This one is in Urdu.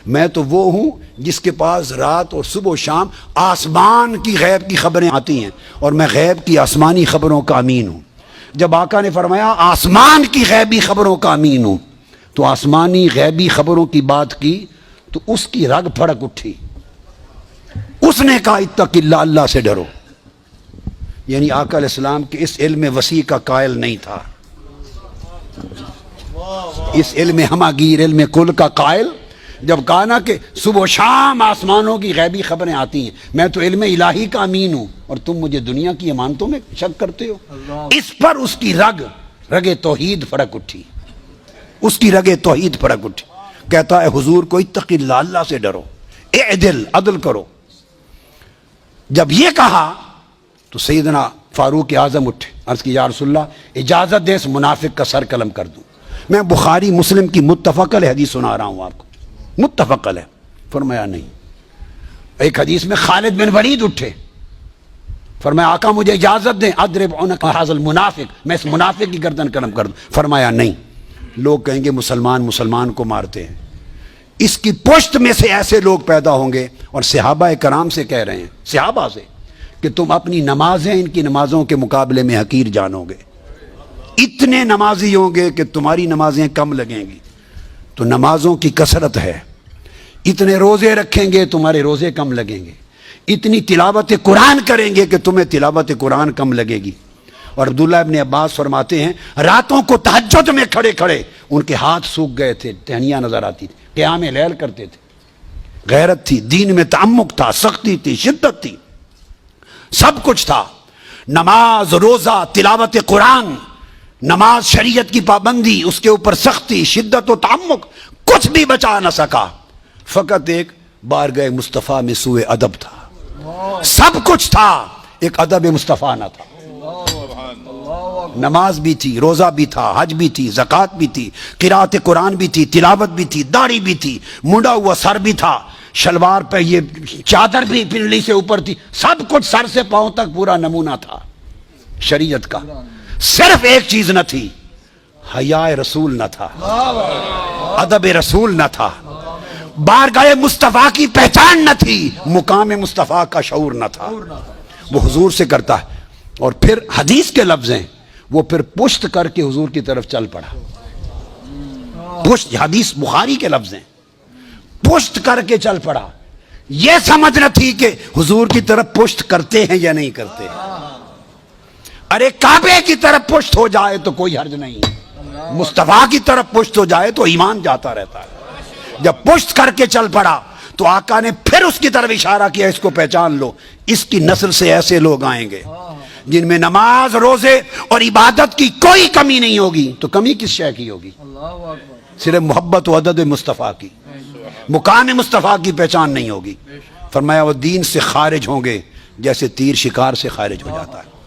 میں تو وہ ہوں جس کے پاس رات اور صبح و شام آسمان کی غیب کی خبریں آتی ہیں، اور میں غیب کی آسمانی خبروں کا امین ہوں۔ جب آقا نے فرمایا آسمان کی غیبی خبروں کا امین ہوں، تو آسمانی غیبی خبروں کی بات کی تو اس کی رگ پھڑک اٹھی۔ اس نے کہا اتق اللہ، اللہ سے ڈرو۔ یعنی آقا علیہ السلام کے اس علم وسیع کا قائل نہیں تھا، اس علم ہماگیر، علم کل کا قائل۔ جب کہا نا کہ صبح و شام آسمانوں کی غیبی خبریں آتی ہیں، میں تو علم الہی کا امین ہوں اور تم مجھے دنیا کی امانتوں میں شک کرتے ہو۔ اس پر اس کی رگ توحید فرق اٹھی، اس کی رگ توحید فرق اٹھی۔ کہتا ہے حضور کو اتق اللہ، اللہ سے ڈرو، اعدل، عدل کرو۔ جب یہ کہا تو سیدنا فاروق اعظم اٹھے، عرض کی یا رسول اللہ اجازت دے اس منافق کا سر قلم کر دوں۔ میں بخاری مسلم کی متفق علیہ حدیث سنا رہا ہوں آپ کو، متفق علیہ۔ فرمایا نہیں۔ ایک حدیث میں خالد بن ولید اٹھے، فرمایا آقا مجھے اجازت دیں اضرب عنق ھذا المنافق، میں اس منافق کی گردن قلم کر دوں۔ فرمایا نہیں، لوگ کہیں گے مسلمان کو مارتے ہیں۔ اس کی پشت میں سے ایسے لوگ پیدا ہوں گے، اور صحابہ کرام سے کہہ رہے ہیں، صحابہ سے، کہ تم اپنی نمازیں ان کی نمازوں کے مقابلے میں حقیر جانو گے۔ اتنے نمازی ہوں گے کہ تمہاری نمازیں کم لگیں گی، تو نمازوں کی کثرت ہے۔ اتنے روزے رکھیں گے، تمہارے روزے کم لگیں گے۔ اتنی تلاوت قرآن کریں گے کہ تمہیں تلاوت قرآن کم لگے گی۔ اور عبداللہ ابن عباس فرماتے ہیں راتوں کو تہجد میں کھڑے کھڑے ان کے ہاتھ سوکھ گئے تھے، ٹہنیاں نظر آتی تھی، قیام لیل کرتے تھے۔ غیرت تھی، دین میں تعمق تھا، سختی تھی، شدت تھی، سب کچھ تھا۔ نماز، روزہ، تلاوت قرآن، نماز شریعت کی پابندی، اس کے اوپر سختی، شدت و تعمق، کچھ بھی بچا نہ سکا۔ فقط ایک بارگاہ مصطفیٰ میں سوء ادب تھا۔ سب کچھ تھا، ایک ادب مصطفیٰ نہ تھا۔ نماز بھی تھی، روزہ بھی تھا، حج بھی تھی، زکوٰۃ بھی تھی، قرات قرآن بھی تھی، تلاوت بھی تھی، داڑھی بھی تھی، منڈا ہوا سر بھی تھا، شلوار پہ یہ چادر بھی پنڈلی سے اوپر تھی، سب کچھ سر سے پاؤں تک پورا نمونہ تھا شریعت کا۔ صرف ایک چیز نہ تھی، حیا رسول نہ تھا، ادب رسول نہ تھا، بارگاہ مصطفیٰ کی پہچان نہ تھی، مقام مصطفیٰ کا شعور نہ تھا۔ وہ حضور سے کرتا ہے، اور پھر حدیث کے لفظ ہیں، وہ پھر پشت کر کے حضور کی طرف چل پڑا۔ پشت، حدیث بخاری کے لفظ ہیں، پشت کر کے چل پڑا۔ یہ سمجھ نہ تھی کہ حضور کی طرف پشت کرتے ہیں یا نہیں کرتے۔ ارے کعبے کی طرف پشت ہو جائے تو کوئی حرج نہیں، مصطفیٰ کی طرف پشت ہو جائے تو ایمان جاتا رہتا ہے۔ جب پشت کر کے چل پڑا تو آقا نے پھر اس کی طرف اشارہ کیا، اس کو پہچان لو، اس کی نسل سے ایسے لوگ آئیں گے جن میں نماز، روزے اور عبادت کی کوئی کمی نہیں ہوگی۔ تو کمی کس شے کی ہوگی؟ صرف محبت و عدد مصطفیٰ کی، مقام مصطفیٰ کی پہچان نہیں ہوگی۔ فرمایا وہ دین سے خارج ہوں گے جیسے تیر شکار سے خارج ہو جاتا ہے۔